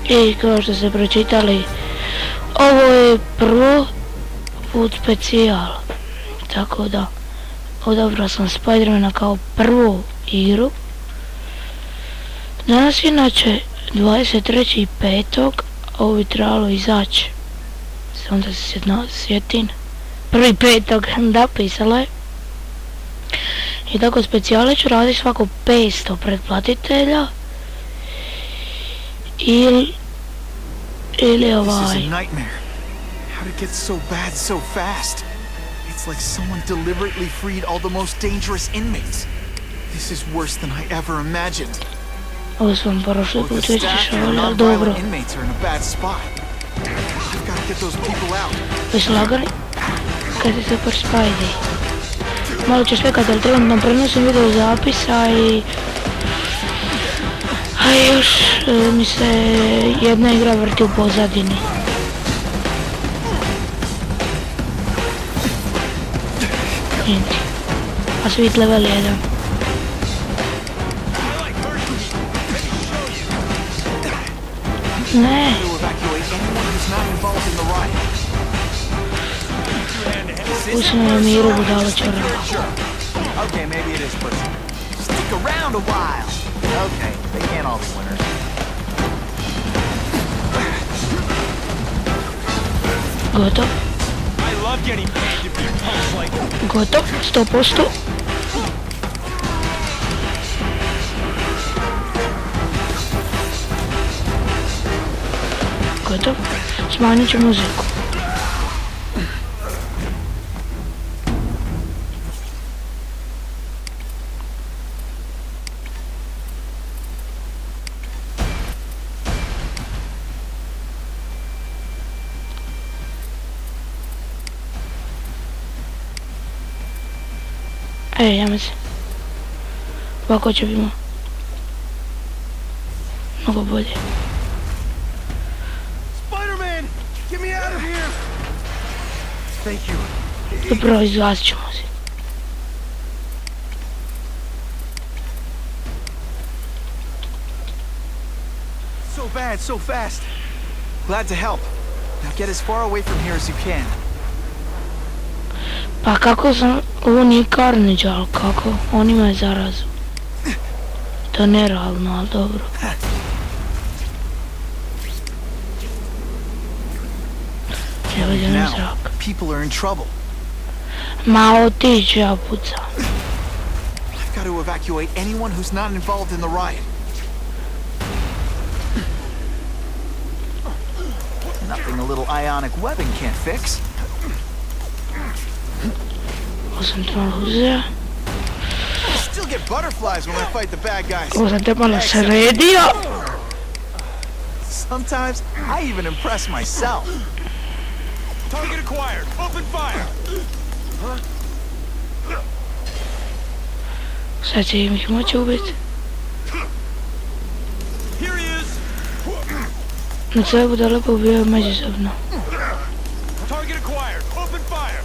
I kao što ste pročitali, ovo je prvo put specijal, tako da odabrao sam Spidermana kao prvu igru. Danas inače 23.5. ovo bi trebalo izaći, samo da se sjetim, 1.5. da, pisalo je. I tako specijale ću raditi svako 500 pretplatitelja ili ovaj. How to get so bad so fast? It's like someone deliberately freed all the most dangerous inmates. This is worse than I ever imagined. Ovo sam prošli put već išao, ali dobro. Već lagani, kad je Super Spidey. Malo ću sve kad trenutno prenosim video zapisa i... A još mi se jedna igra vrti u pozadini. A svit level 1. Ne. Pusti me na miru, budalo čorava. Gotov. Gotov, 100%. Gotov, smanjit ću muziku. Ja mislim, ovako će biti mnogo bolje. Spider-Man, get me out of here. Thank you. Dobro, izglasit ćemo se. So bad, so fast. Glad to help. Now get as far away from here as you can. Pa kako sam, ovo nije Carnage, ali kako, on ima zarazu. To je nerealno, ali dobro. Evo idem na zrak. Ma otiću, ja pucam. I've got to evacuate anyone who's not involved in the riot. Nothing a little ionic webbing can't fix. Ovo sam te malo uzeo. Ovo sam te malo sredio. Sometimes I even impress myself. Target acquired. Open fire. Sad će ih moći ubiti. Na sve bude lepo ubijaju međusobno. Target acquired. Open fire.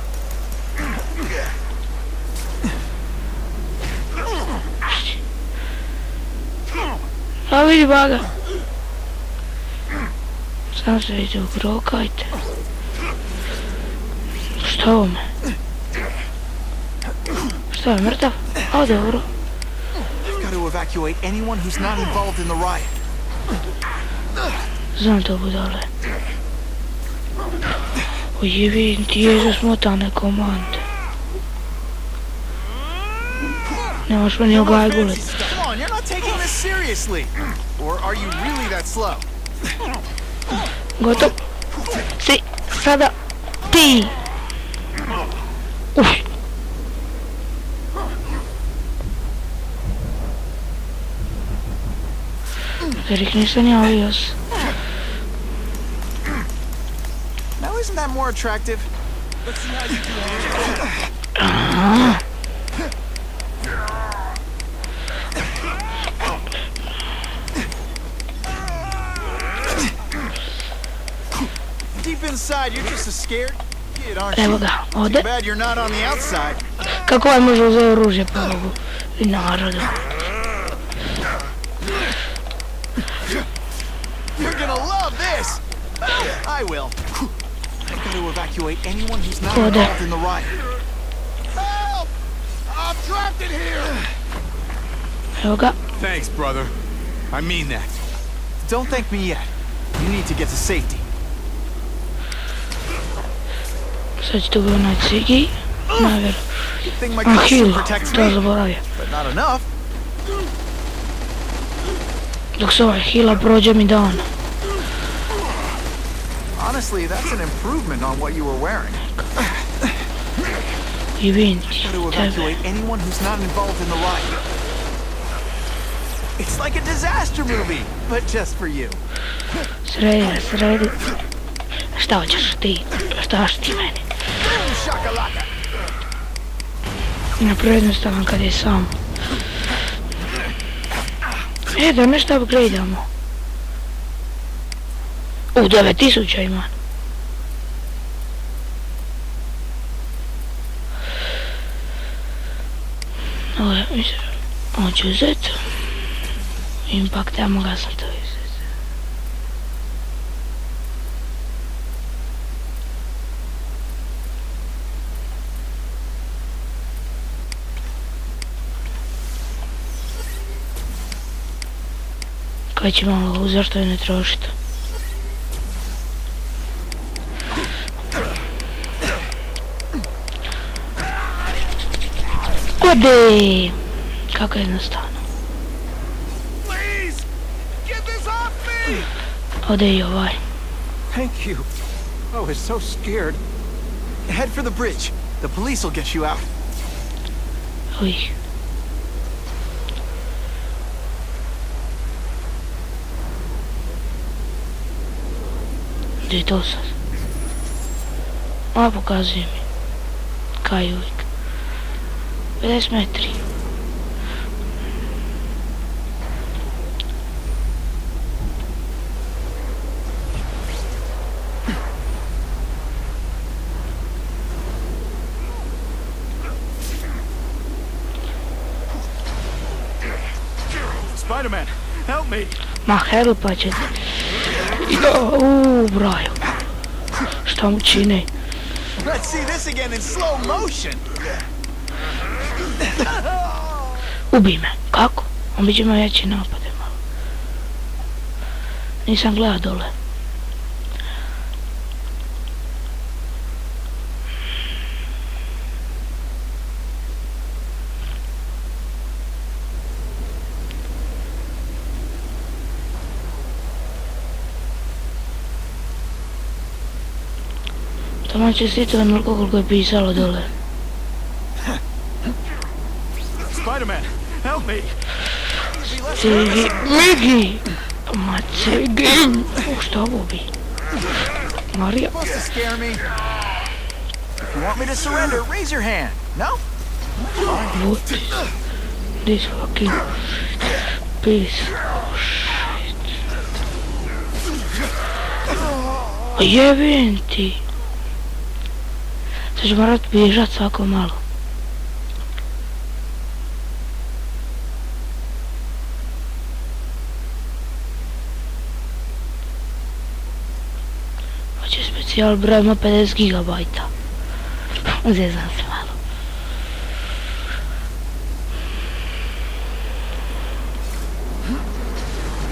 A vidi baga. Samo se vidi ugrokajte. Što ovo me? Što je mrtav? A dobro. Znam to budale. Ujevim ti je smotane komande. Nemaš me ni ogajguli. You're not taking this seriously. Or are you really that slow? Gotov. Si, sada ti. Uf. Erik nisam javio se. Now isn't that more attractive? Let's see how you do. Deep inside, you're just a scared kid, aren't you? Evo ga, ode. Too bad you're not on the outside. Kako ovaj može uzeti oružje po ovu i narodu? You're gonna love I will. I've got to evacuate anyone who's not Ode. involved in the riot. Help! I'm trapped in here! Evo ga. Thanks, brother. I mean that. Don't thank me yet. You need to get to safety. Sad će tu bio onaj cigi. Najvjer. Good thing my A costume heal, protects to me, zaboravio. but not enough. Dok se ovaj heala prođe mi dan. Honestly, that's an improvement on what you were wearing. I vidim Got ti to tebe. evacuate anyone who's not involved in the riot. It's like a disaster movie, but just for you. Sredi. Šta hoćeš ti? Šta hoćeš ti meni? Boom shakalaka! Neprejednostavan kad je sam. Da nešto upgradeamo. 9000 ima. Ovo je, mislim, hoću uzeti. Impact, ja moga sam to uzeti. Kaj će malo, zašto je ne trošiti? Ode! Kako je jednostavno. Please! Get this off me! Ode i ovaj. Thank you. I was so scared. Head for the bridge. The police will get you out. Uj. Gdje je to sad? A, pokazuje mi. Kaj uvijek. 50 metri. Spider-Man, help me! Ma helpa će. Braju. Šta mu čini? Let's see this again in slow motion. Ubij me. Kako? On bi će imao veći napade malo. Nisam gleda dole. Tamo će siti onoliko koliko je pisalo dole. Spider-Man, help me! Cigi, Migi! Ma Cigi! Šta ovo bi? Marija? Supposed to scare me. If you want me to surrender, raise your hand. No? What is this fucking piece of shit? Jebim ti! Sad ću morat bježat svako malo. Hoće specijal broj ima 50 gigabajta. Zezam se malo.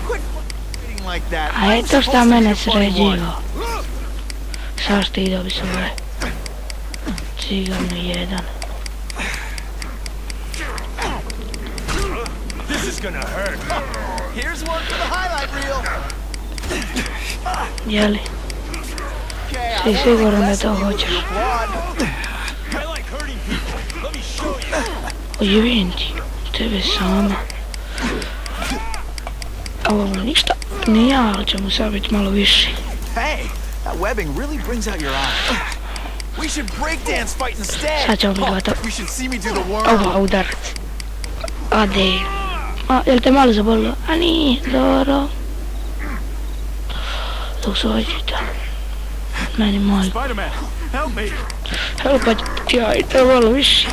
Quit fighting like that. A I'm eto šta supposed to be mene the funny one. sređiva. Sad ti da bi se ove cigano jedan. This is gonna hurt. Here's one for the highlight reel. Jeli? Okay, Si I won't siguran da mess to with you with hoćeš? your blood. I like hurting people. Let me show you. Ojebim ti, tebe sama. Ovo mu ništa nije, ali će mu sad biti malo više. Hey, that webbing really brings out your eyes. We should breakdance fight instead. Sad ćemo mi gledati. You should see me do the worm. Ova udarac. Ade. A, jel te malo zabolilo? A nije, dobro. Dok se ođite. Meni malo. Spider-Man, help me. Helpa ja i to malo više.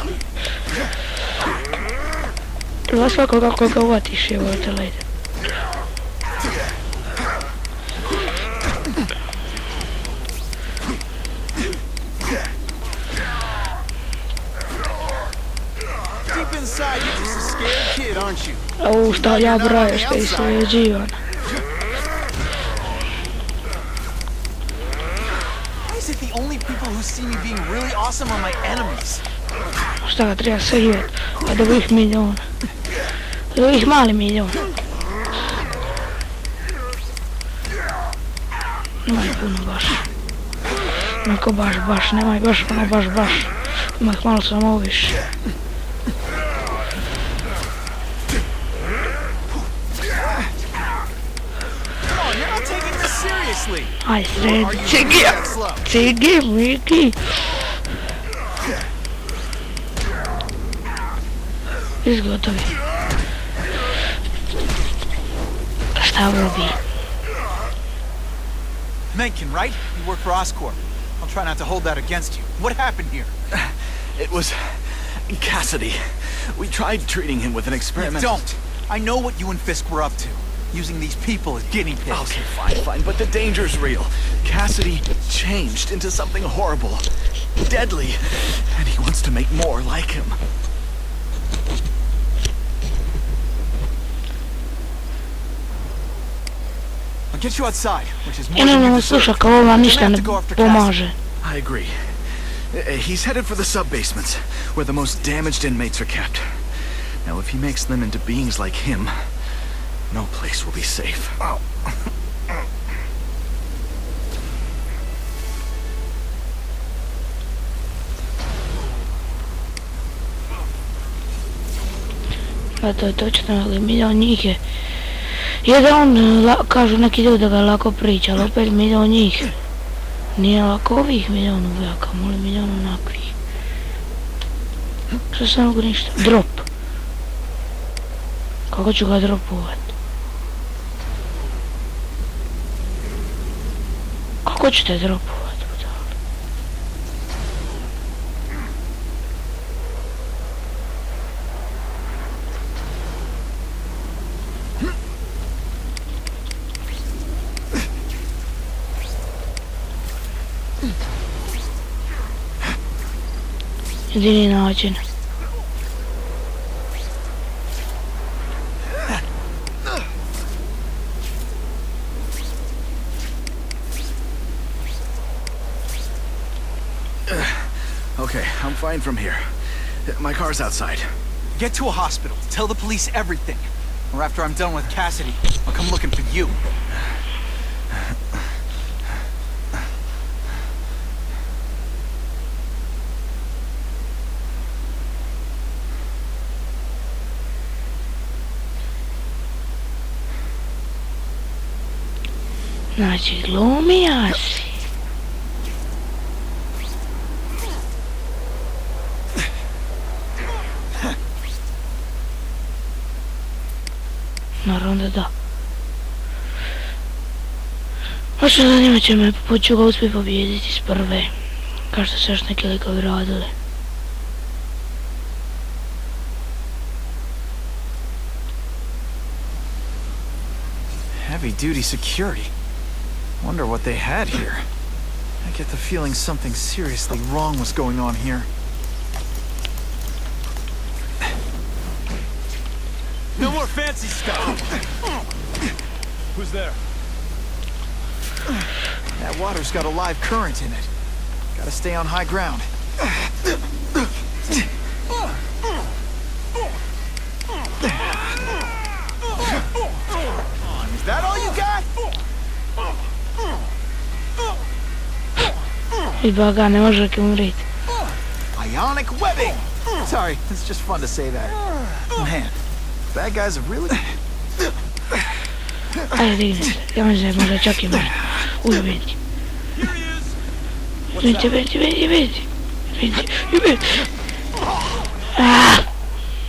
Dva svako kako ga uvatiš, evo te lejde. Zaustavlja broje što je sređivan. Why is it the only people who see me being really awesome are my enemies? Šta ga treba sređivati? A da bih milion. Da bih mali milion. Nemaj puno baš. Neko baš, nemaj baš, ono baš. Ima ih malo samo više. Aj sredi, cigi, Miki. Izgotovi. Šta robi? Mencken, right? You work for Oscorp. I'll try not to hold that against you. What happened here? It was Cassidy. We tried treating him with an experiment. Don't. I know what you and Fisk were up to. Using these people as guinea pigs. Okay, fine, but the danger's real. Cassidy changed into something horrible, deadly, and he wants to make more like him. I'll get you outside, which is more I than you ne deserve. sluša kao ova ništa You're ne gonna have to go after pomaže. I agree. He's headed for the sub-basements, where the most damaged inmates are kept. Now, if he makes them into beings like him, no place will be safe. A to je točno, ali milion njih je. Jedan, kažu neki ljudi da ga lako priča, ali opet milion njih. Nije lako ovih milion uvijaka, moli milion onakvih. Što se mogu ništa? Drop. Kako ću ga dropovat? Kako ću te dropovat? Jedini način. Okay, I'm fine from here. My car's outside. Get to a hospital. Tell the police everything. Or after I'm done with Cassidy, I'll come looking for you. Znači, glumija si. Naravno da da. A što zanima će me, poču ga uspjeti pobijediti s prve. Kao što se još neki likovi radili. Heavy duty security. Wonder what they had here. I get the feeling something seriously wrong was going on here. No more fancy stuff. Who's there? That water's got a live current in it. Gotta stay on high ground. Is that all you got? I baga, ne može ki umriti. Ionic webbing! Sorry, it's just fun to say that. Man, bad guys are really... Ajde, digne se. Ja mislim da je možda čak i mrti. Uj, vidi. Vidi.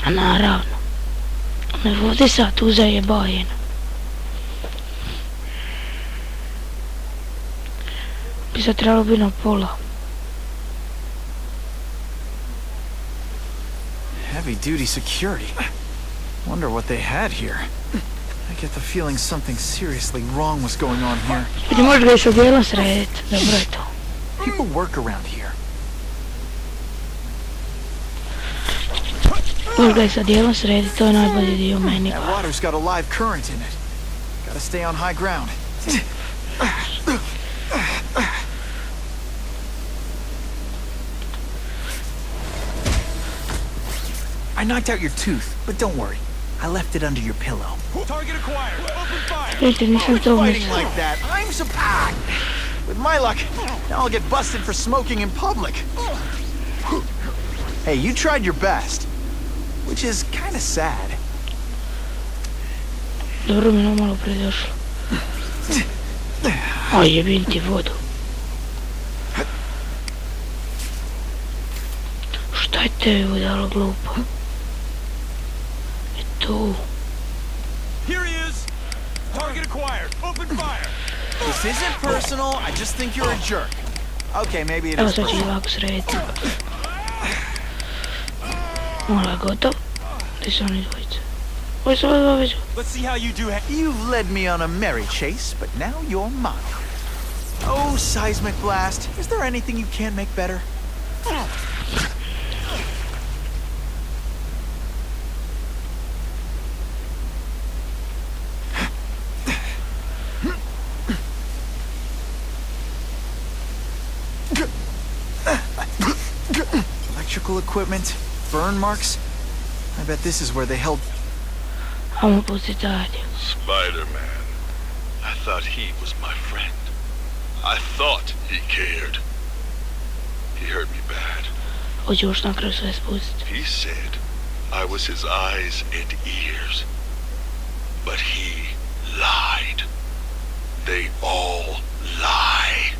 A naravno. Me vodi sad tu zajebajeno. Bi sad trebalo bi na pola. Heavy duty security. Wonder what they had here. I get the feeling something seriously wrong was going on here. Vidi, možda ga je sa dijelom srediti. Dobro je to. People work around here. Možda je sa dijelom sredi, to je najbolji dio meni. That water's got a live current in it. Gotta stay on high ground. I knocked out your tooth, but don't worry. I left it under your pillow. Target acquired. Open fire. Vidite, nisam to Fighting umislio. like that, I'm surprised. With my luck, now I'll get busted for smoking in public. Hey, you tried your best, which is kind of sad. Dobro mi je malo predošlo. A jebim ti vodu. Šta je tebi dalo glupo? I tu. Here he is. Target acquired. Open fire. This isn't personal, I just think you're a jerk. Okay, maybe it Evo is sad ću ih personal. ovako srediti. Malo je gotov. Gdje su oni dvojice? Ovo su ove dva već. Let's see how you do. You've led me on a merry chase, but now you're mine. Oh, Seismic Blast, is there anything you can't make better? Electrical equipment, burn marks. I bet this is where they held. Ajmo pustiti dalje. Spider-Man. I thought he was my friend. I thought he cared. He hurt me bad. Hoću još na kraju sve spustiti. He said I was his eyes and ears. But he lied. They all lie.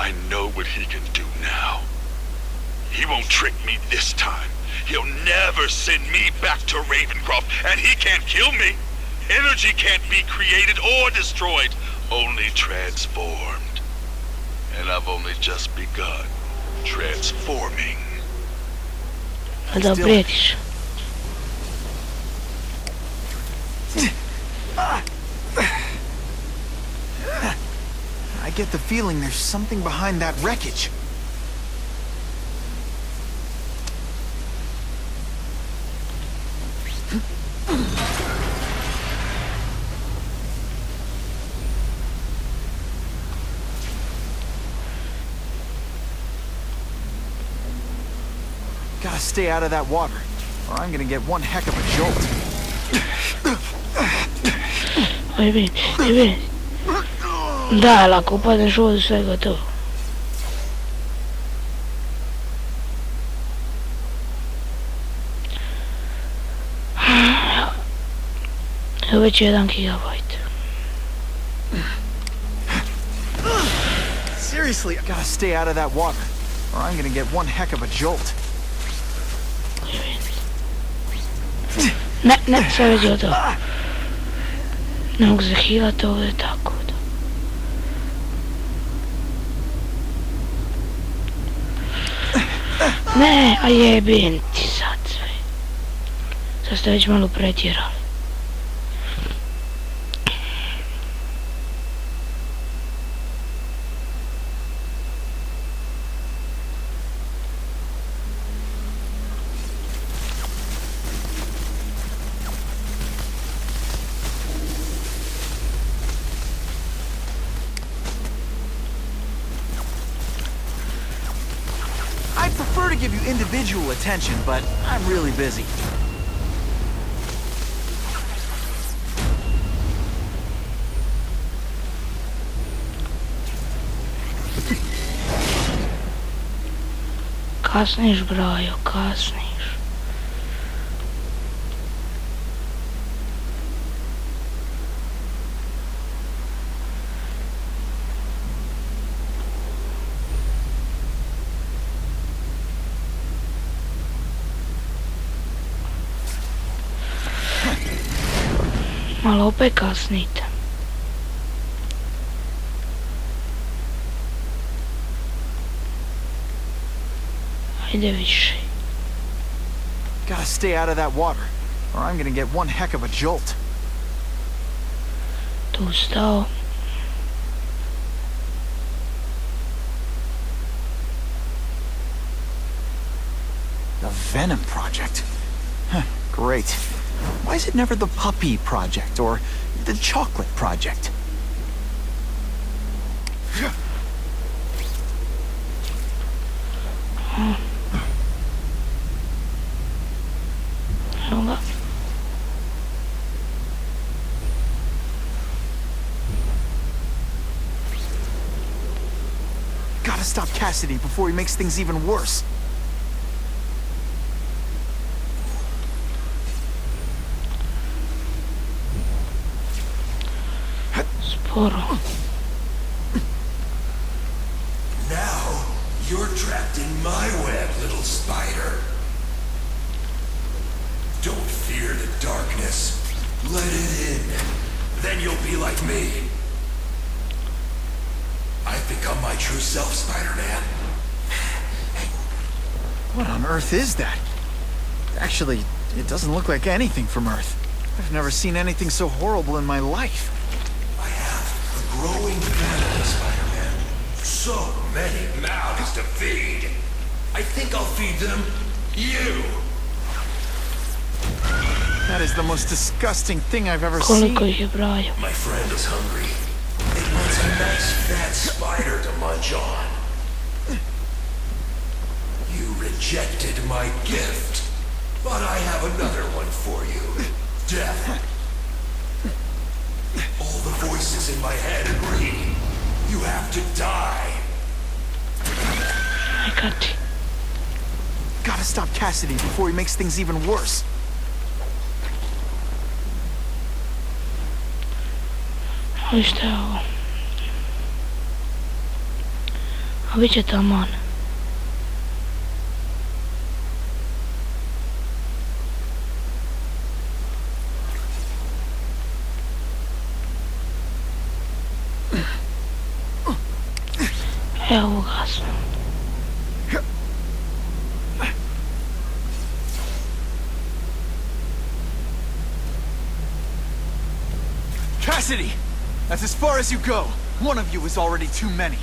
I know what he can do now. He won't trick me this time. He'll never send me back to Ravencroft, and he can't kill me. Energy can't be created or destroyed, only transformed. And I've only just begun transforming. A da prijetiš. I get the feeling there's something behind that wreckage. Gotta stay out of that water, or I'm gonna get one heck of a jolt. Oj, vidi. Da, lako upadneš u vodu, sve je gotovo. Evo već 1 gigabajt. Seriously, I gotta stay out of that water, or I'm gonna get one heck of a jolt. Ne, sve već gotovo. Ne mogu se healati ovdje tako da. Ne, a jebim ti sad sve. Sad ste već malo pretjerali. I'd prefer to give you individual attention, but I'm really busy. Kasniš, Brajo, kasniš. Malo opet kasnite. Ajde više. Gotta stay out of that water, or I'm gonna get one heck of a jolt. Tu stao. The Venom Project. Huh, great. Why is it never the Puppy Project or the Chocolate Project? Evo ga. Gotta stop Cassidy before he makes things even worse. Sporo. Now, you're trapped in my web, little spider. Don't fear the darkness. Let it in. Then you'll be like me. I've become my true self, Spider-Man. What on earth is that? Actually, it doesn't look like anything from Earth. I've never seen anything so horrible in my life. I have a growing family, Spider-Man. So many mouths to feed. I think I'll feed them you. That is the most disgusting thing I've ever seen. Koliko ih je brajo? My friend is hungry. It wants a nice fat spider to munch on. You rejected my gift, but I have another one for you. Death. All the voices in my head agree. You have to die. Neka ti. Gotta stop Cassidy before he makes things even worse. Ali šta je ovo? A bit će taman. Evo ga smo. Cassidy! That's as far as you go. One of you is already too many.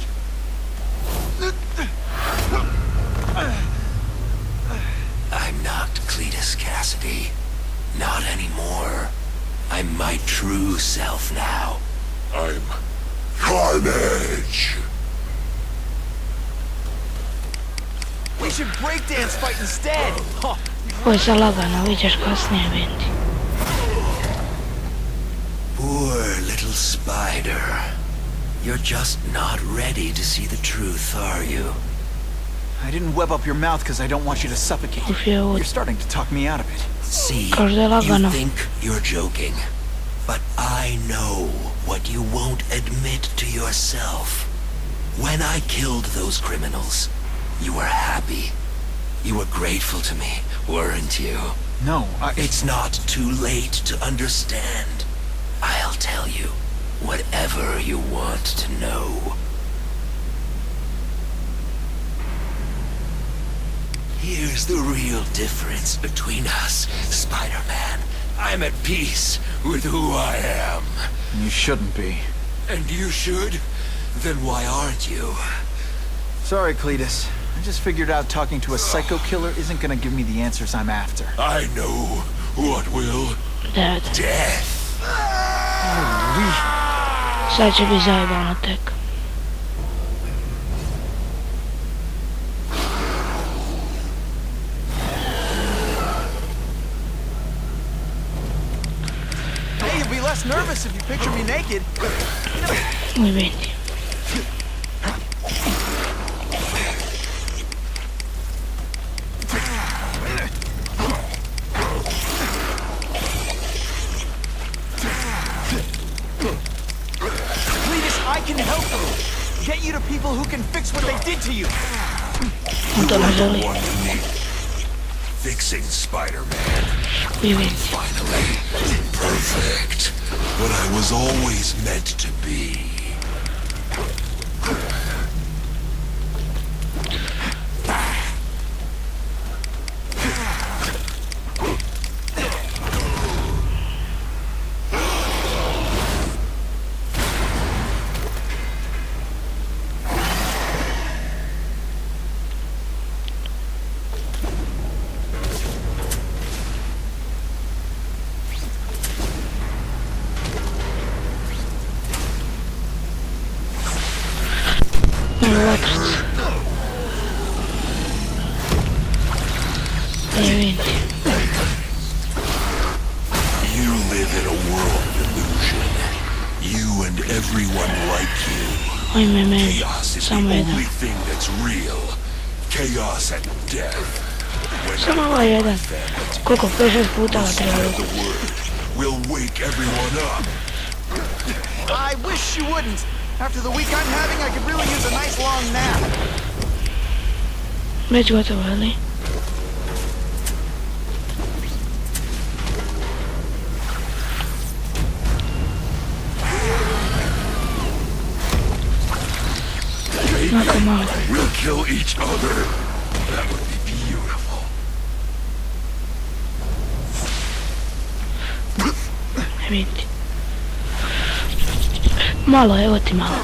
I'm not Cletus Cassidy. Not anymore. I'm my true self now. I'm Carnage. We should breakdance fight instead! Huh. Ovo je za lagano, vidješ kasnije Vendi. Poor little spider. You're just not ready to see the truth, are you? I didn't web up your mouth because I don't want you to suffocate. Uf je ovo. You're starting to talk me out of it. See, Každa je you lagano. think you're joking, but I know what you won't admit to yourself. When I killed those criminals, you were happy. You were grateful to me, weren't you? No, It's not too late to understand. I'll tell you whatever you want to know. Here's the real difference between us, Spider-Man. I'm at peace with who I am. You shouldn't be. And you should? Then why aren't you? Sorry, Cletus. I just figured out talking to a psycho killer isn't gonna give me the answers I'm after. I know what will. Dead. Death. Sad će biti zajebano tek. Hey, you'd be less nervous if you picture me naked. Moj Vendi. Cletus, I can help you. Get you to people who can fix what they did to you. On to ne želi. What you need. Fixing Spider-Man. Kuj Vendi. Finally. Perfect. What I was always meant to be. Malo vatricu. Vidim. You live in a world illusion. You and everyone like you. Ajme meni. Chaos is the Samo jedan. only thing that's real. Chaos and death. When Samo ovaj jedan. Koliko? 5-6 puta ga treba spread dobiti. the word, we'll wake everyone up. I wish you wouldn't. After the week I'm having, I could really use a nice long nap. Već gotovo, ali? Onako malo. We'll kill each other. That would be beautiful. Ne vidi. Malo, evo ti malo.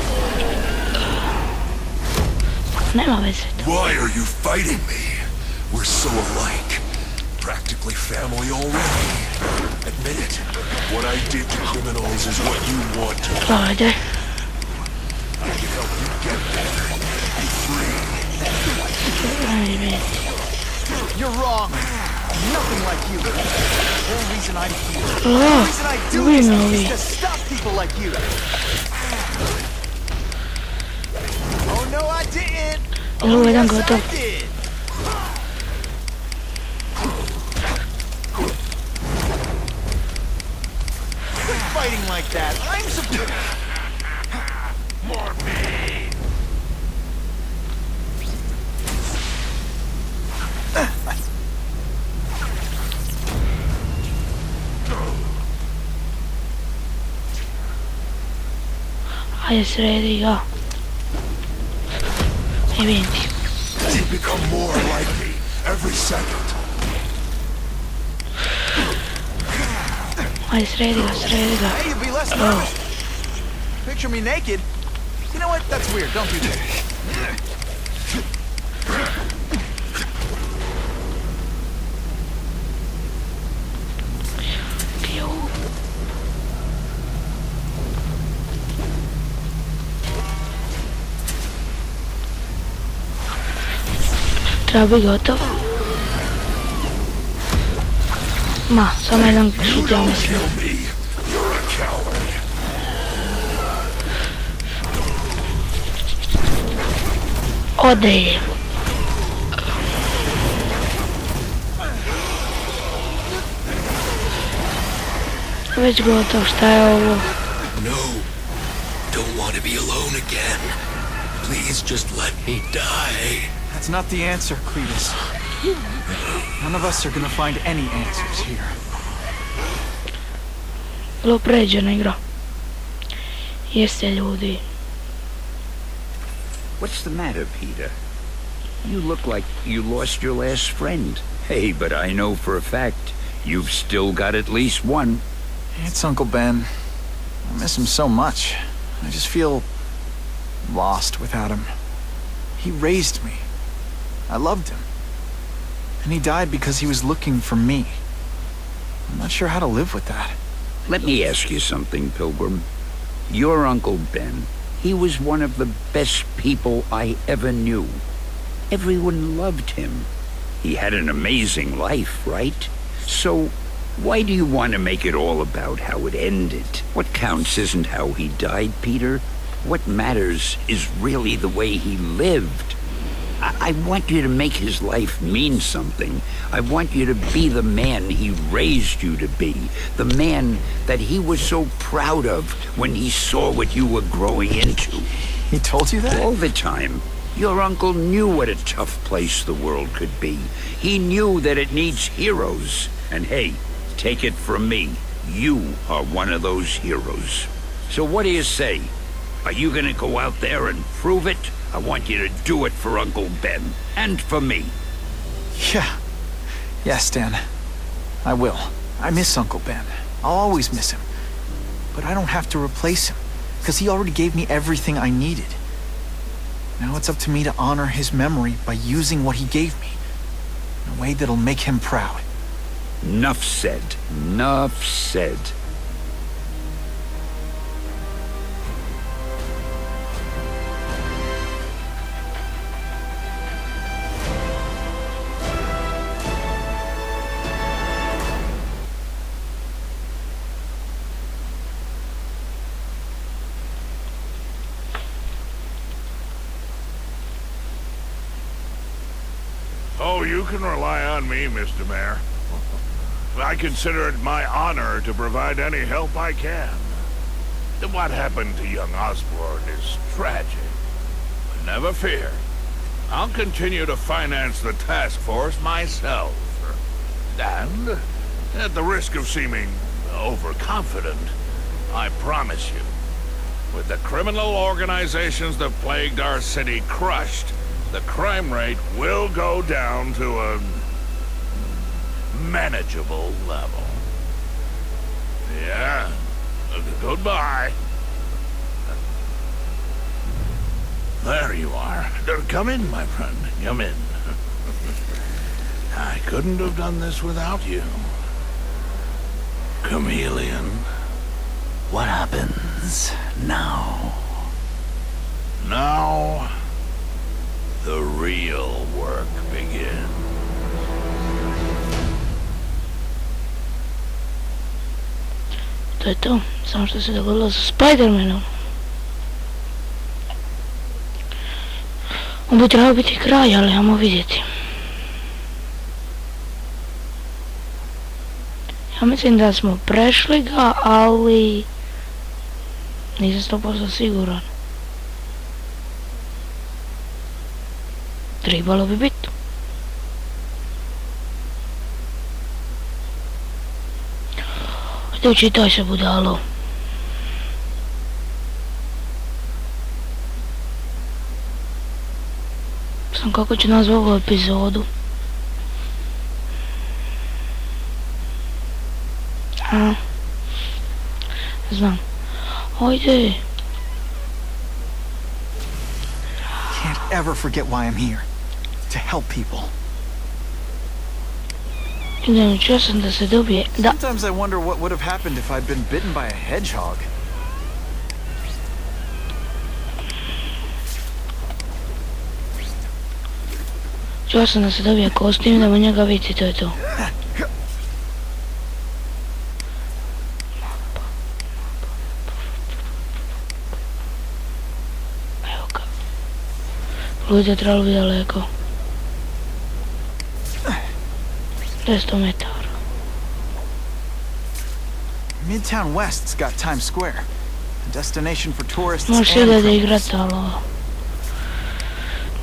Nema veze. Why are you fighting me? We're so alike. Practically family already. Admit it. What I did to criminals is what you want to. Ajde. I can help you get there. Be free. Ajde, vidi. You're wrong. I'm nothing like you. The whole reason I'm here, the Oh, reason I do ubi this me is ovi. to stop people like you. Oh no, I didn't. Jel ovo jedan Yes, gotov? I did. Quit fighting like that. I'm supposed. More me. Ajde, sredi ga. I vidim ti. You become more like me every second. Ajde, sredi ga, sredi ga. Hey, you'd be less nervous. Picture me naked. You know what? That's weird. Don't do that. Ju. Treba biti gotov. Ma, samo jedan šut, ja mislim. Kill me. You're a coward. Ode. Već gotov, šta je ovo? No. Don't want to be alone again. Please just let me die. That's not the answer, Cletus. None of us are gonna find any answers here. Vrlo pređena igra. Jeste ljudi. What's the matter, Peter? You look like you lost your last friend. Hey, but I know for a fact you've still got at least one. It's Uncle Ben. I miss him so much. I just feel lost without him. He raised me. I loved him. And he died because he was looking for me. I'm not sure how to live with that. Let me ask you something, Pilgrim. Your Uncle Ben, he was one of the best people I ever knew. Everyone loved him. He had an amazing life, right? So, why do you want to make it all about how it ended? What counts isn't how he died, Peter. What matters is really the way he lived. I want you to make his life mean something. I want you to be the man he raised you to be. The man that he was so proud of when he saw what you were growing into. He told you that? All the time. Your uncle knew what a tough place the world could be. He knew that it needs heroes. And hey, take it from me, you are one of those heroes. So what do you say? Are you gonna go out there and prove it? I want you to do it for Uncle Ben, and for me. Yeah. Yes, Dan. I will. I miss Uncle Ben. I'll always miss him. But I don't have to replace him, because he already gave me everything I needed. Now it's up to me to honor his memory by using what he gave me, in a way that'll make him proud. Enough said. Enough said. Oh, you can rely on me, Mr. Mayor. I consider it my honor to provide any help I can. What happened to young Osborn is tragic. But never fear. I'll continue to finance the task force myself. And, at the risk of seeming overconfident, I promise you, with the criminal organizations that plagued our city crushed, the crime rate will go down to a manageable level. Yeah. Goodbye. There you are. Come in, my friend. Come in. I couldn't have done this without you. Chameleon. What happens now? Now, the real work begins. To je to, samo što se dogodilo sa Spider-Manom. On bi trebao biti kraj, ali ajmo vidjeti. Ja mislim da smo prešli ga, ali nisam 100% siguran. Trebalo bi biti. Ajde učitaj se, budalo. Sam kako ću nazvati ovu epizodu. Znam. Ajde. Can't ever forget why I'm here. To help people. Idem, čuo sam da se dobije. Da. Sometimes I wonder what would have happened if I'd been bitten by a hedgehog. Čuo sam da se dobije kostim, da mu njega vidi, to je to. Evo ga. Ljudi, trebalo bi daleko. 200 metara. Midtown West's got Times Square. A destination for tourists Možeš and i da criminals. igrat, ali...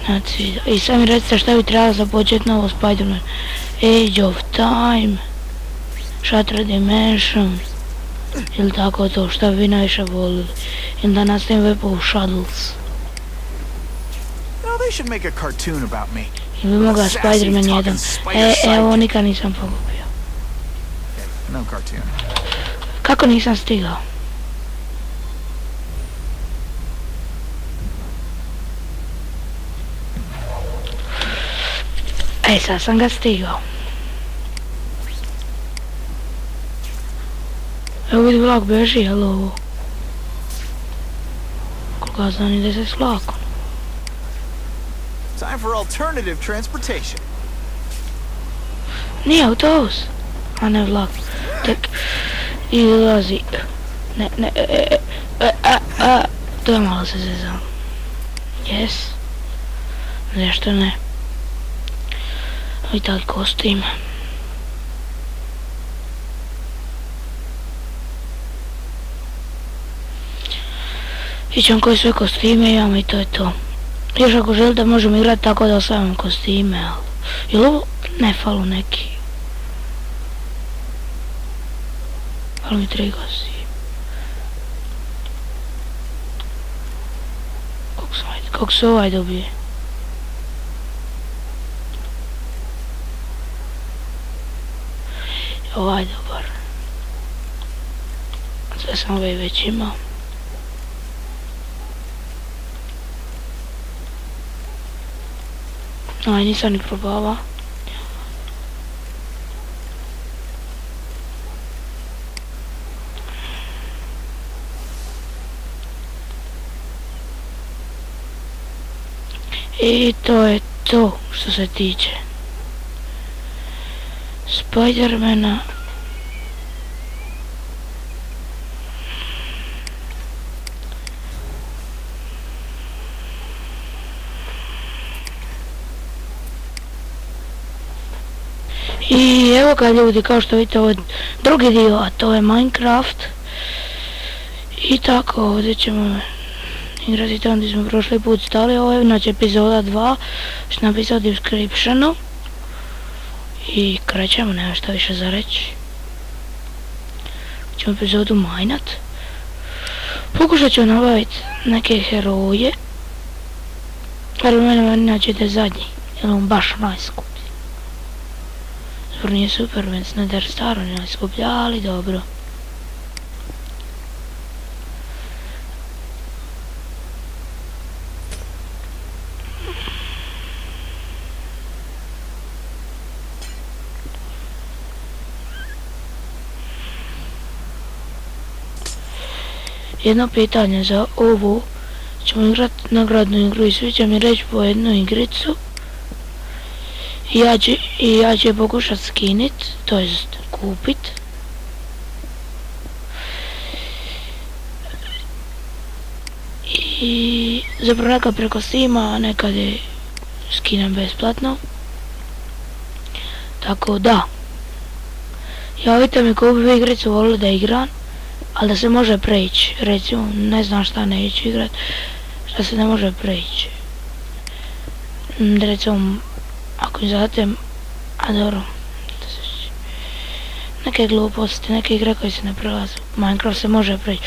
Znači, i sami recite šta bi trebalo započeti novo Spider-Man. Age of Time, Shattered Dimension, ili tako to, šta bi vi najviše volili. I da nastavim Web of Shadows. No, they should make a cartoon about me. I bi mogao Sassy Spider-Man talking 1. spider Evo, sidekick. nikad nisam pogubio. No cartoon. Kako nisam stigao? Sad sam ga stigao. Evo vidi, vlak beži, jel ovo? Koliko ja znam, ide se s vlakom. Time for alternative transportation. Nije autobus, a ne vlak. Tek izlazi. Ne, to je malo se zezam. Yes. Zašto ne? I taj kostim. Ićem koji sve kostime imam i to je to. Još ako želite možemo igrati tako da osvajamo kostime, ali... Jel ovo ne falu neki? Ali mi 3 kosti. Kako se ovaj dobije? Ovaj dobar. Sve sam ovaj već imao. Aj, nisam ni probava. I to je to što se tiče Spider-Mana. I evo ga ljudi, kao što vidite, ovo je drugi dio, a to je Minecraft. I tako, ovdje ćemo igrati tamo gdje smo prošli put stali. Ovo je znači epizoda 2, što napisao u descriptionu. I krećemo, nema šta više za reći. Ćemo epizodu majnat. Pokušat ću nabaviti neke heroje. Ali meni inače ide zadnji, jer on baš najskuplji. Zbog nije Superman, Nether Star, on je najskuplji, ali dobro. Jedno pitanje za ovu, ćemo igrati nagradnu igru i svi će mi reći po jednu igricu. I ja ću je pokušat skinit, to jest kupit. I zapravo nekad preko Steama, a nekad je skinem besplatno. Tako da, javite mi koju bi igricu volili da igram, ali da se može preći. Recimo, ne znam šta neću igrat, šta se ne može preći. Recimo, ako mi zadate, a dobro, neke gluposti, neke igre koje se ne prelaze. Minecraft se može preći.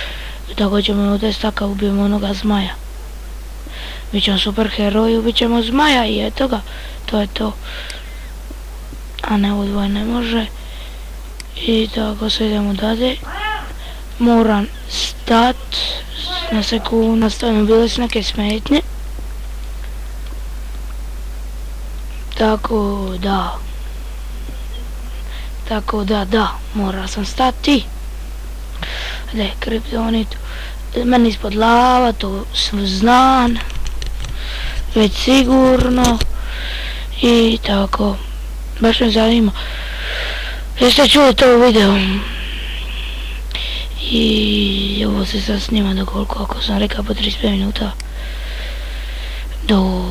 Tako ćemo u 10 staka ubijemo onoga zmaja. Bićemo super heroji, ubit ćemo zmaja i eto ga, to je to. A ne, ovo dvoje ne može. I tako se idemo dalje. Moram stat na sekundu, nastavljamo, bile su neke smetnje. Tako da, morao sam stati. Gdje, kriptonit, meni ispod lava, to znam, već sigurno. I tako, baš me zanima. Jeste čuli to u videu? I ovo se sad snima do koliko, ako sam rekao po 35 minuta, do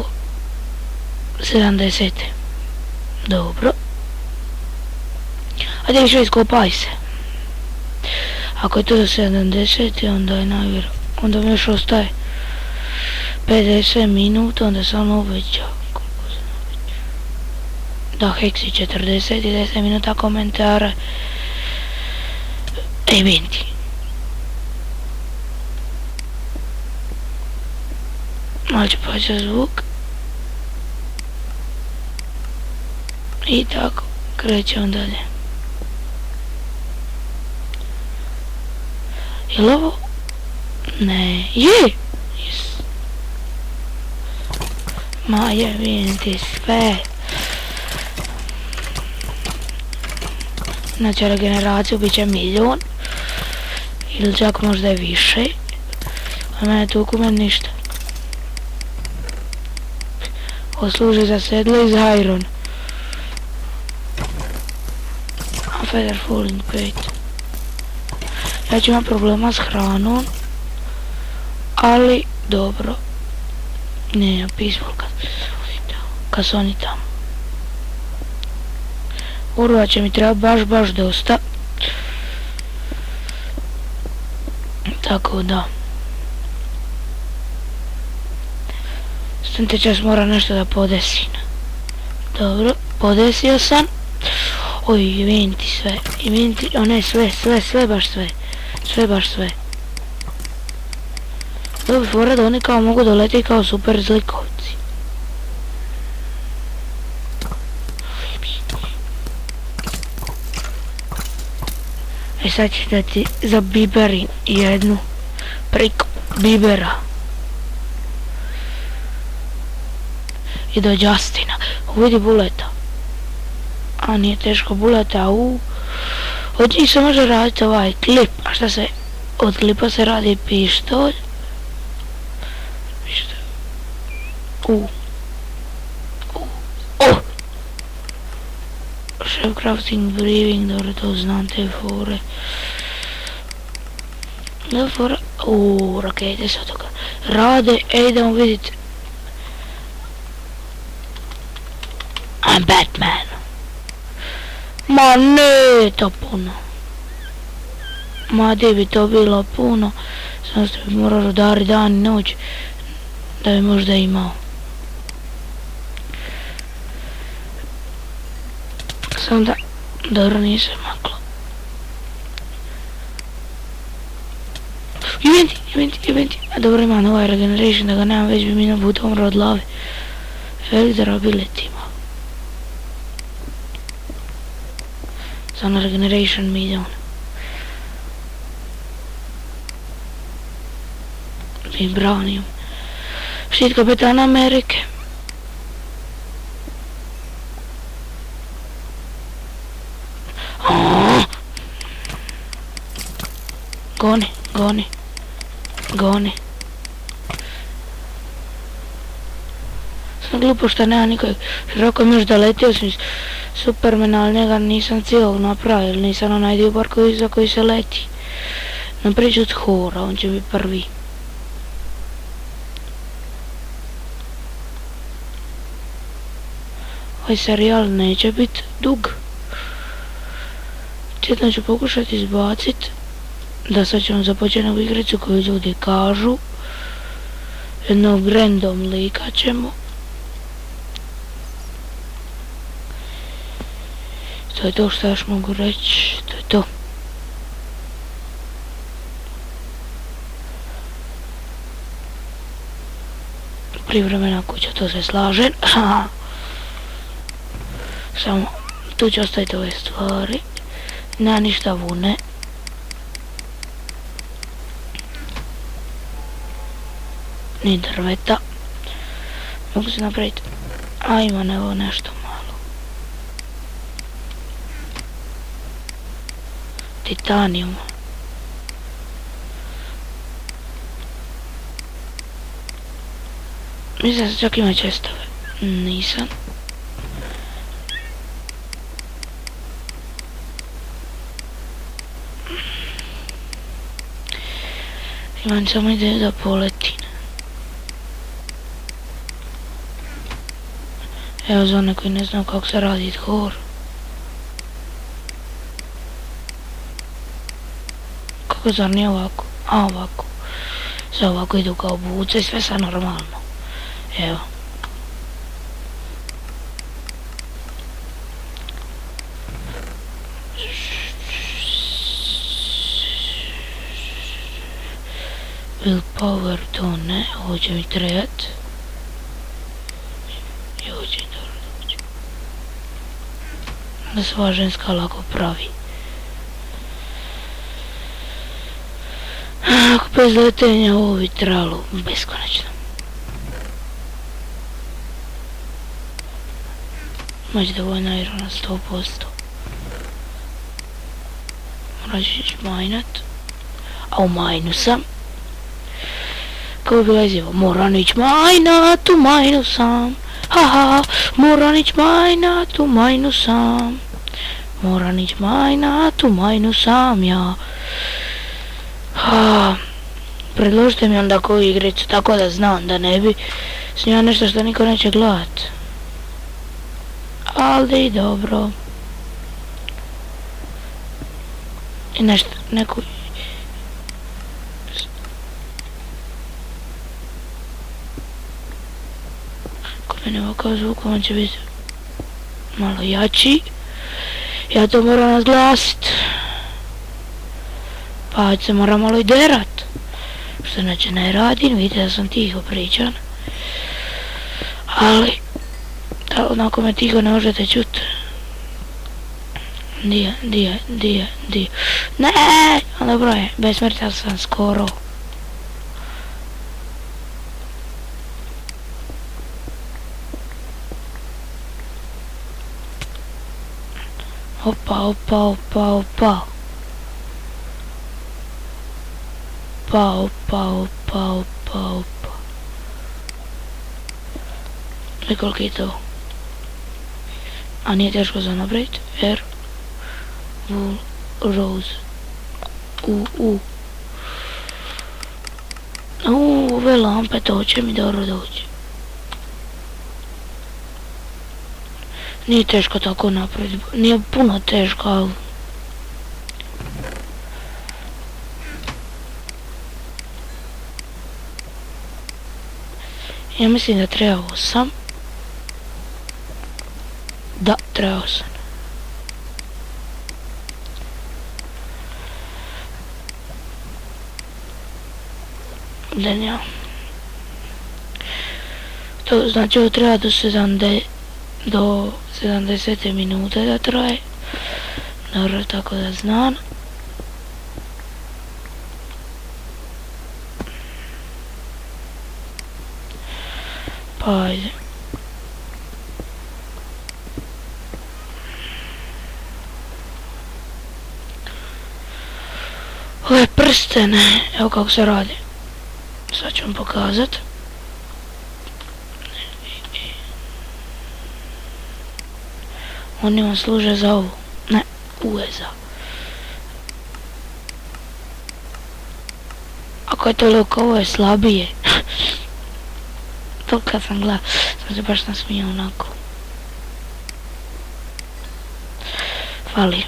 70. Dobro. Ajde više iskopaj se. Ako je to do 70, onda je najvjerojatnije. Onda mi još ostaje 50 minuta, onda sam uveća. Da, Heksi 40 i 10 minuta komentara. Eventi. Malo ću povećati zvuk. I tako, krećemo dalje. Jel' ovo? Ne, je! Yes. Ma je, vidim ti sve. Znači, regeneraciju bit će 1.000.000. Ili čak možda i više. A mene tu kume ništa. Ovo služi za sedlo i za iron. A feather falling plate. Ja ću imati problema s hranom, ali dobro. Ne, peaceful kad su oni tamo. Urva će mi treba baš dosta. Tako da. Stante čas mora nešto da podesim. Dobro, podesio sam. Oj, vidim ti sve. Vidim ti, o ne, sve, baš sve. Sve baš sve. Bilo bi fora da oni kao mogu doleti kao super zlikovci. E sad ću da ti za biberin jednu priko bibera. I do Justina. Vidi buleta. A nije teško buleta, od njih se može raditi ovaj klip. A šta se, od klipa se radi pištolj. Chef crafting, breathing, dobro to znam te fore. Da fora, rakete se od toga rade, idemo vidjeti. I'm Batman. Ma ne, to puno. Ma gdje bi to bilo puno. Samo što bi morao rudari dan i noć. Da bi možda imao. Samo da... Dobro, nije se maklo. Jebenti. A dobro, imam ovaj regeneration, da ga nemam, već bi mi na puta umro od lave. Velik durability ima. Samo regeneration mi ide on. Vibranium. Štit Kapetana Amerike. Goni. Sam glupo što nema nikog. Široko mi još da letio sam iz Supermana, ali njega nisam cijelog napravio. Nisam onaj dio bar za koji se leti. Na priču od Hora, on će biti prvi. Ovaj serijal neće biti dug. Sjetno ću pokušati izbacit da sad ćemo započeti novu igricu koju ljudi kažu. Jednog random lika ćemo. To je to što još mogu reći. To je to. Privremena kuća, to se slažem. Samo tu ću ostaviti ove stvari. Nema ništa vune. Ni drveta. Mogu se napraviti. A ima evo nešto malo. Titanium. Mislim da se čak ima čestove. Nisam. Imam samo ideju da poletim. Evo za one koji ne znaju kako se radi Thor. Kako zar nije ovako? A ovako. Sve ovako idu kao buce i sve sad normalno. Evo. Willpower to ne, ovo će mi trebat. I ovo će mi dobro doći. Da se ova ženska lako pravi. Ako bez letenja ovo bi trajalo beskonečno. Maći da vojna irona 100%. Morat ću ići majnat. A u majnu sam. Kako bi bila izjava? Moram ići majnat, u majnu sam. Haha, moram ići majnat, u majnu sam. Moram ići majnat, u majnu sam ja. Predložite mi onda koju igricu, tako da znam da ne bi snimao nešto što niko neće gledat. Ali dobro. I nešto, neku... Ako meni ovakav zvuk, on će biti malo jači. Ja to moram naglasit. Pa se moram malo i derat. Što neće ne radim, vidite da sam tiho pričan. Ali, da onako me tiho ne možete čut. Di je. Ne, dobro je, bez smrti sam skoro. Opa. I koliko je to? A nije teško za napraviti? R Wool Rose. Ove lampe, to će mi dobro doći. Nije teško tako napraviti, nije puno teško, ali... Ja mislim da treba 8. Da, treba 8. Denja. To znači ovo treba do 70 minute da traje. Dobro, tako da znam. Pa ajde. Ove prstene, evo kako se radi. Sad ću vam pokazat. Oni vam služe za ovu. Ne, uveza. Ako je toliko, ovo je slabije. To kad sam gledala, sam se baš nasmijao onako. Fali.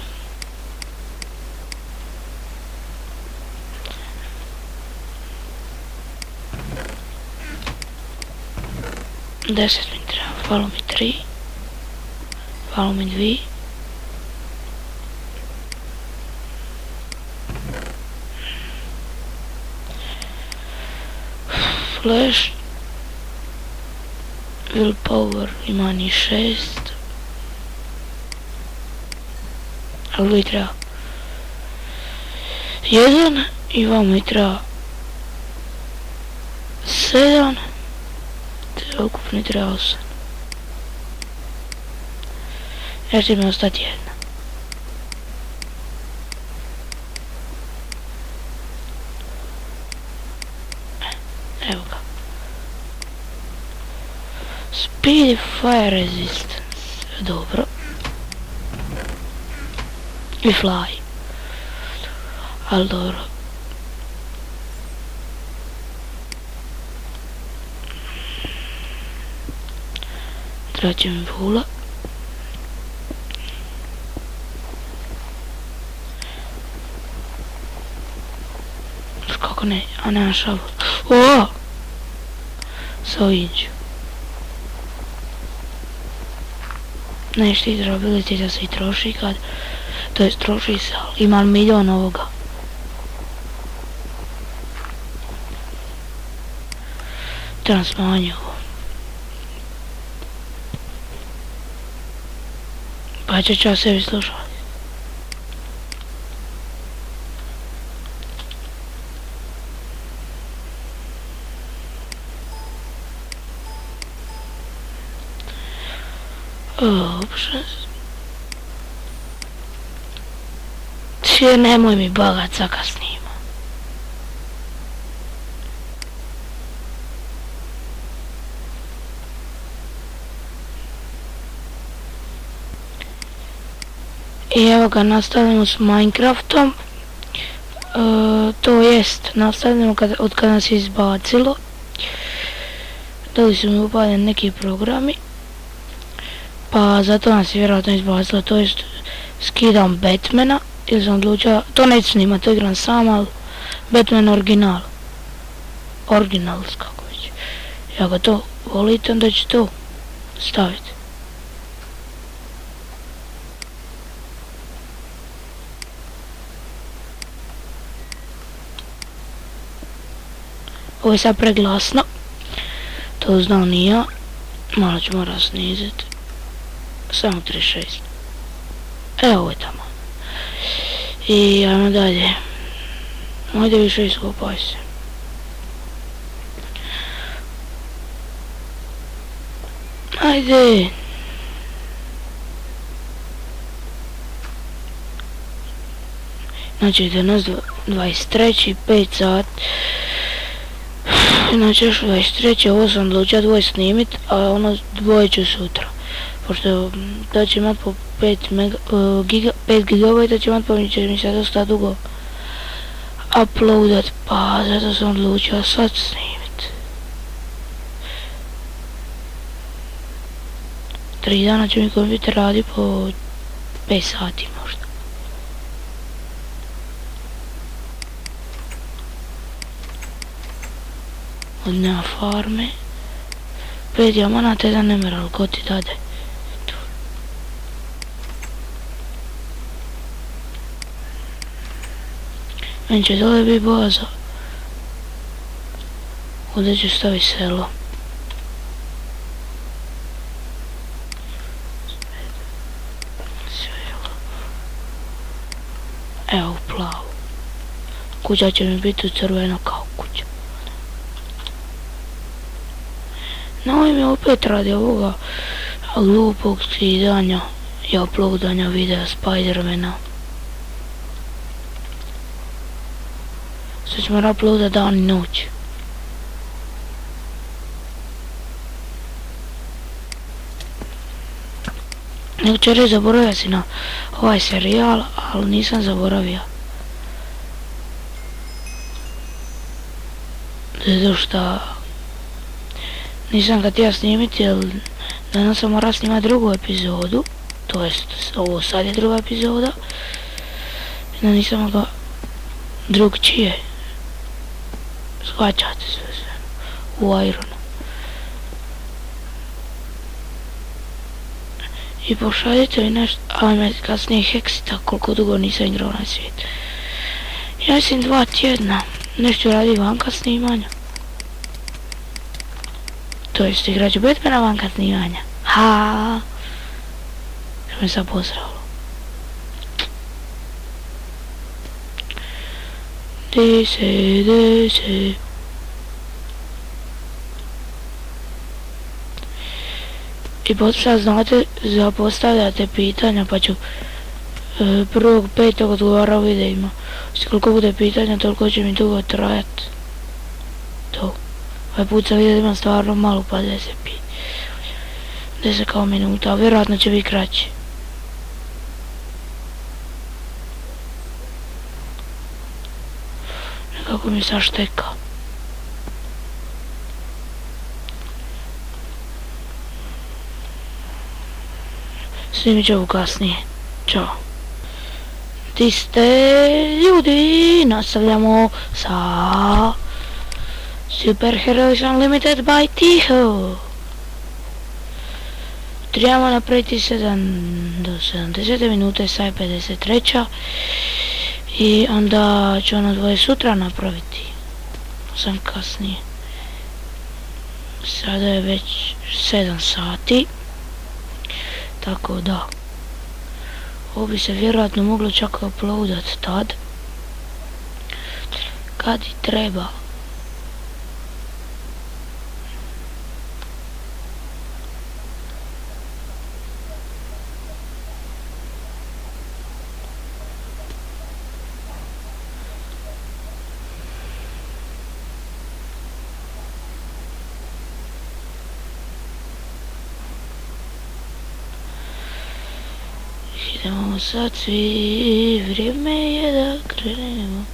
Deset mi treba, falo mi 3. Falo mi 2. Flash. Willpower ima ni 6. Ali mi treba 1 i vam mi treba 7. Te ukupni treba 8. Jer će mi ostati 1. Evo ga. Speed i fire resistance. Dobro. I fly. Ali dobro. Treba će mi bula. Kako ne, a nema šalu. O! So inđu. Nešto hydrobility da se i troši kad... To jest troši se, ali ima milion ovoga. Trebam smanjiti ovo. Pa ću ja sebi slušati. Options. Sve nemoj mi bagat saka snima. I evo ga, nastavljamo s Minecraftom. To jest, nastavljamo od kada nas je izbacilo. Da li su mi upaljeni neki programi. Pa zato nas je vjerojatno izbacilo, to jest skidam Batmana, ili sam odlučio, to neću snimat, to igram sam, ali Batman original. Originals, kako već. I ako to volite, onda ću to staviti. Ovo je sad preglasno, to znam ni ja, malo ću morat sniziti. Samo 36. Evo ovo je tamo. I ajmo dalje. Ajde više iskopaj se. Ajde. Znači danas 23. 5 sat. Znači još 23. Ovo sam odlučio dvoje snimit, a ono dvoje ću sutra. Pošto da će imat po 5 gigabajta će imat, pa će mi se dosta dugo uploadat, pa zato sam odlučio sad snimit. 3 dana će mi kompjuter radi po 5 sati možda. Od nema farme. 5 dijamanata, jedan emerald, ko ti dade? Meni će dole biti baza. Ovdje ću staviti selo. Evo plavu. Kuća će mi biti crveno kao kuća. Na ovim je opet radi ovoga glupog skidanja i uploadanja videa Spidermana. Sad ćemo uploada dan i noć. Jučer zaboravio si na ovaj serijal, ali nisam zaboravio. Zato što nisam ga htio snimiti, jer danas sam morao snimati drugu epizodu. To jest, ovo sad je druga epizoda. Da nisam ga drugčije. Shvaćate sve u Ironu. I pošaljite mi nešto, ali me kasnije heksita koliko dugo nisam igrao na svijet. Ja mislim 2 tjedna, nešto radi vanka snimanja. To jest igrat ću Batmana vanka snimanja. Haa. Što me sad pozdravilo. Di se. I sad znate, zapostavljate pitanja, pa ću 1.5. odgovara u videima. Koliko bude pitanja, toliko će mi dugo trajat. To. Ovaj put sam vidio da imam stvarno malo, pa 10 kao minuta, a vjerojatno će biti kraći. Nekako mi sad šteka. Snimit ću ovo kasnije. Ćao. Di ste ljudi, nastavljamo sa Super Heroes Unlimited by Tiho. Trebamo napraviti 7 do 70 minute, sad je 53. I onda ću ono dvoje sutra napraviti. Sam kasnije. Sada je već 7 sati. Tako da. Ovo bi se vjerojatno moglo čak uploadat tad. Kad i treba. Idemo sad svi, vrijeme je da krenemo.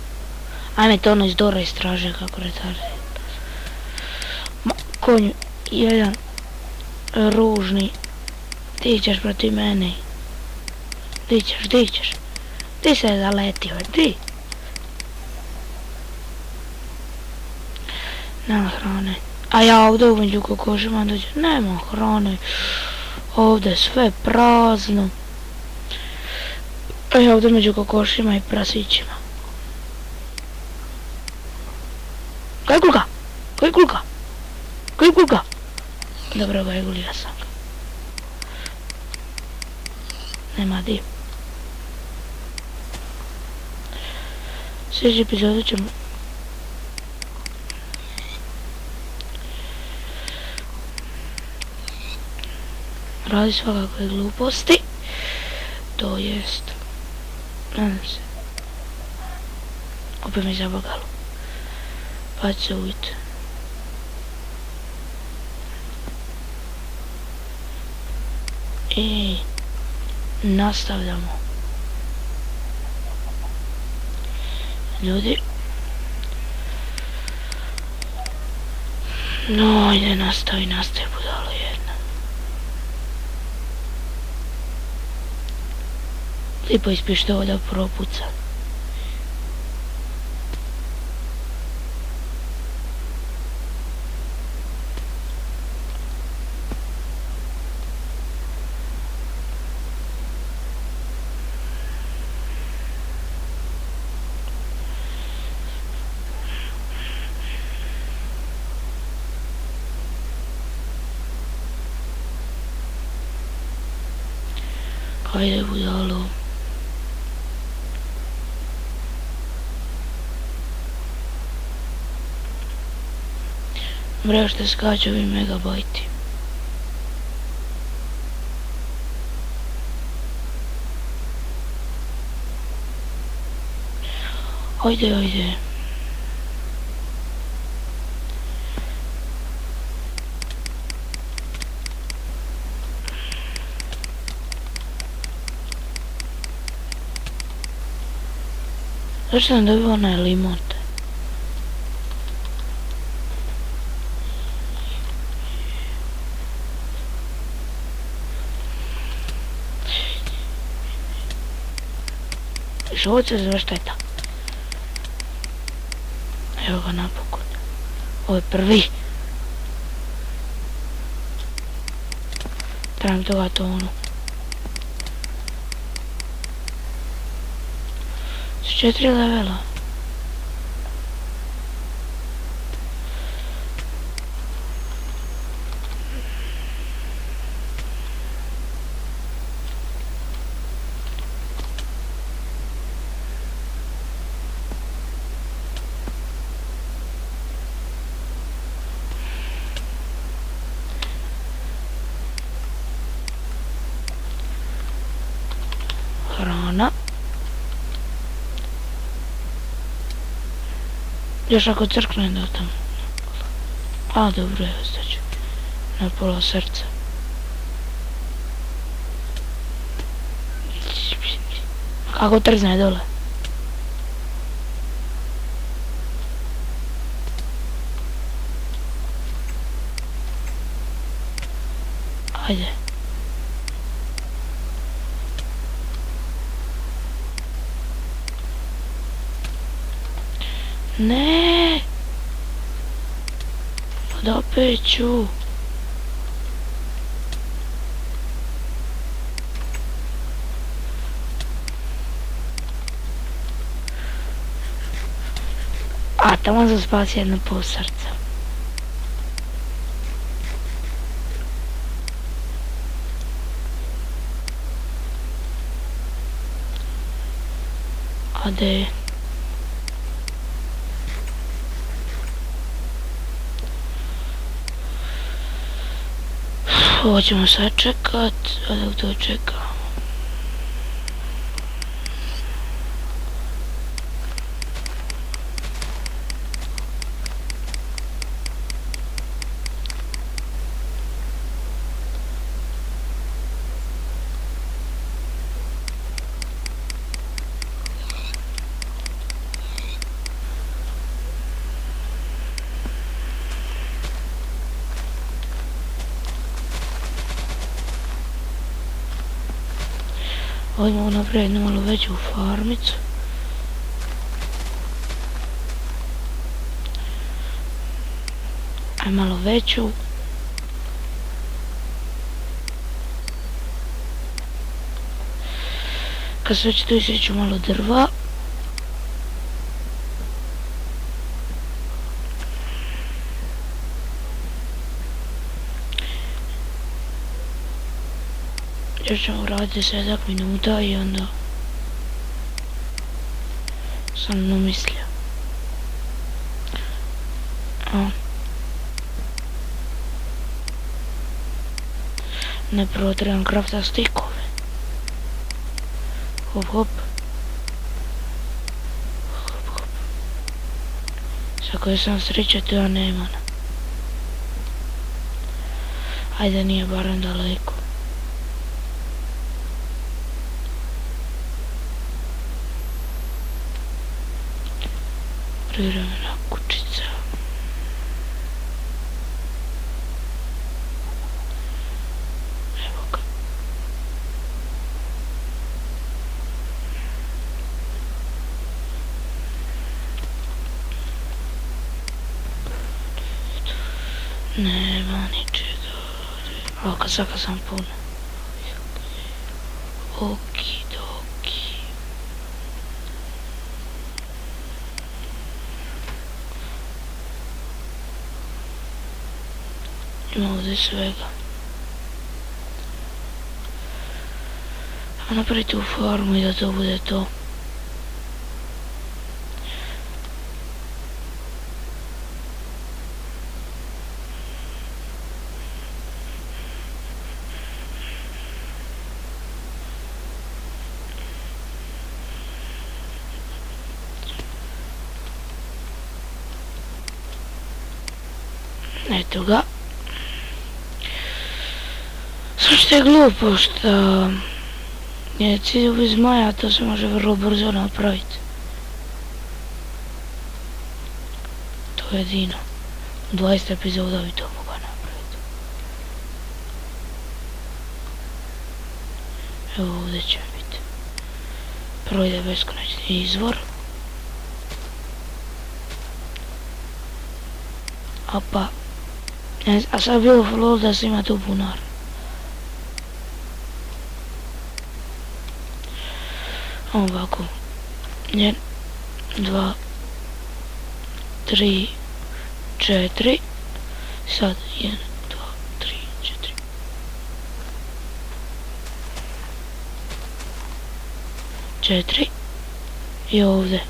Ajme to ono iz Dora istraže kako retardi. Konj, jedan ružni. Ti ćeš protiv mene. Di ćeš. Di se je zaletio, di. Nema hrane. A ja ovdje umeđu kokošima dođem, nema hrane. Ovdje sve prazno. A ja ovdje među kokošima i prasićima. Kaj kulka? Dobro, gajgulija sam ga. Nema di. Sljedeći epizodu ćemo radi svakakve gluposti. To jest, nadam se, opet mi zabagalo, pa ću se uvijek. I nastavljamo. Ljudi, no, ajde nastavi budalo jedna. Tipo iz pištolja propuca. Hajde budalo. Bre, što skaču ovi megabajti. Ajde, ajde. Zašto sam dobio onaj limot? Ovo se zove šteta. Evo ga napokon. Ovo je prvi. Trebam toga tonu. S 4 levela. Hrana. Još ako crkne da tam. A dobro je, ostaću. Na pola srca. Kako trzne dole. Ajde. Ne. Od opet ću. A tamo sam spasio jedno pol srca. Ade. Ovo ćemo sad čekat, a dok to čekamo. Ovdje mogu napraviti jednu malo veću farmicu. Aj malo veću. Kad se već tu isjeću malo drva. Još ćemo raditi 7 minuta i onda sam namislio. Ne, prvo trebam krafta stikove. Hop hop. Hop hop. Sa koje sam sreće to ja nemam. Ajde, nije barem daleko. Privremena kućica. Evo ga. Nema ničega. Laka, saka sam puno. Okidoki. Ima ovdje svega. A napraviti u farmu i da to bude to. Eto ga. Sve što je glupo što je cilj bez maja, to se može vrlo brzo napraviti. To je jedino. U 20 epizoda bi to mogao napraviti. Evo ovdje će biti. Prvo ide beskonačni izvor. A sad bilo vrlo da se ima tu bunar. Ovako. 1, 2, 3, 4. Sad 1, 2, 3, 4. Četiri. I ovdje.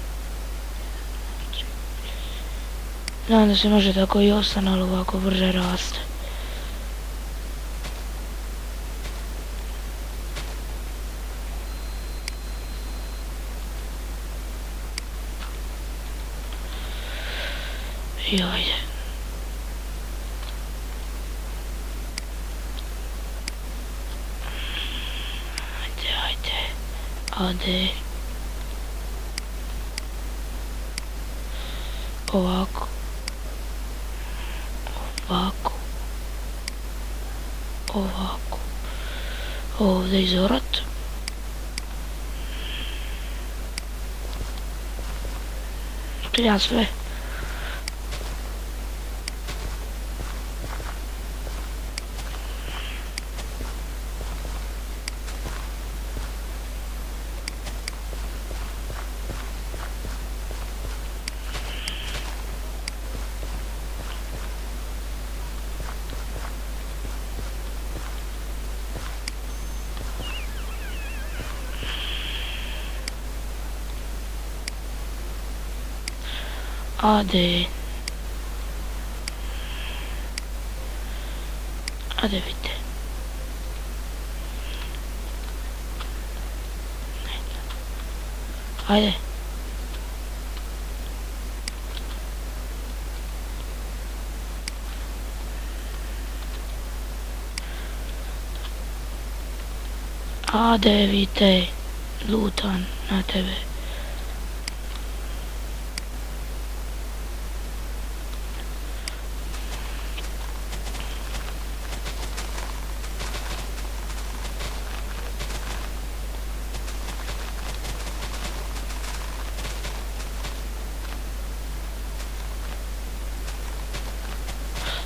Znam da se može tako i ostane, ali ovako brže raste. I ajde. Ajde. Ovako. Ovdje izorat. Ja sve. Ade vidite. Ajde. Ade vidite. Lutan na tebe.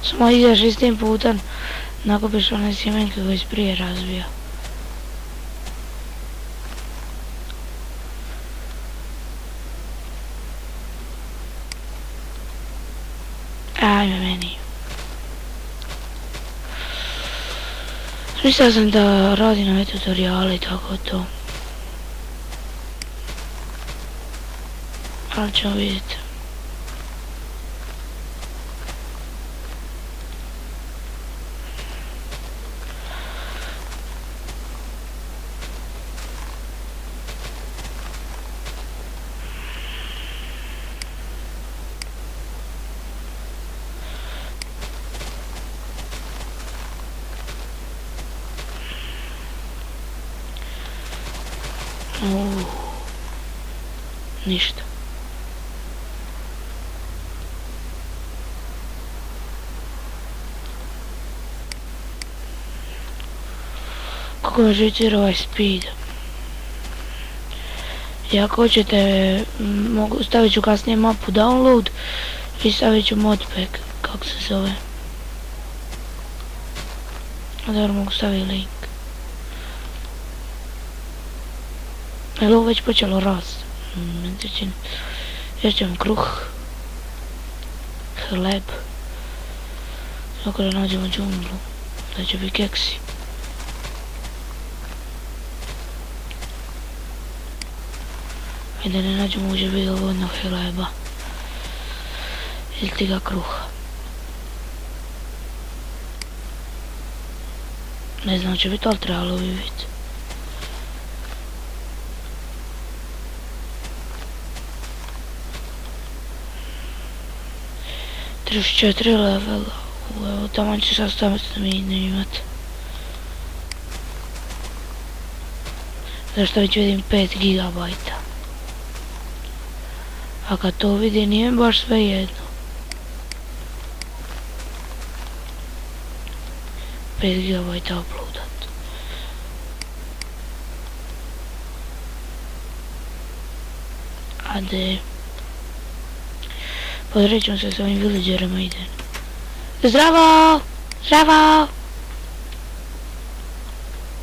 Samo ideš istim putem, nakupiš one sjemenke koje si prije razvija. Ajme meni. Mislila sam da radi nove tutoriale i tako to. Ali ćemo vidjeti. Ništa. Kako me živitira ovaj speed. I ako hoćete, stavit ću kasnije mapu download i stavit ću modpack, kako se zove. A dobro, mogu staviti link. Je li ovo već počelo rast? Meni se čini. Još ćemo kruh. Hleb. Tako da nađemo džunglu. Da će biti keksi. I da ne nađemo uđe biti dovoljno hleba. Ili ti ga kruha. Ne znam će biti, ali trebalo bi biti. Trebaš 4 levela. Evo tamo će sastaviti da mi ne imati. Zašto već vidim 5 gigabajta. A kad to vidi nije baš sve jedno. 5 gigabajta uploadat. Ade. Podrećemo se s ovim villagerima idem. Zdravo! Zdravo!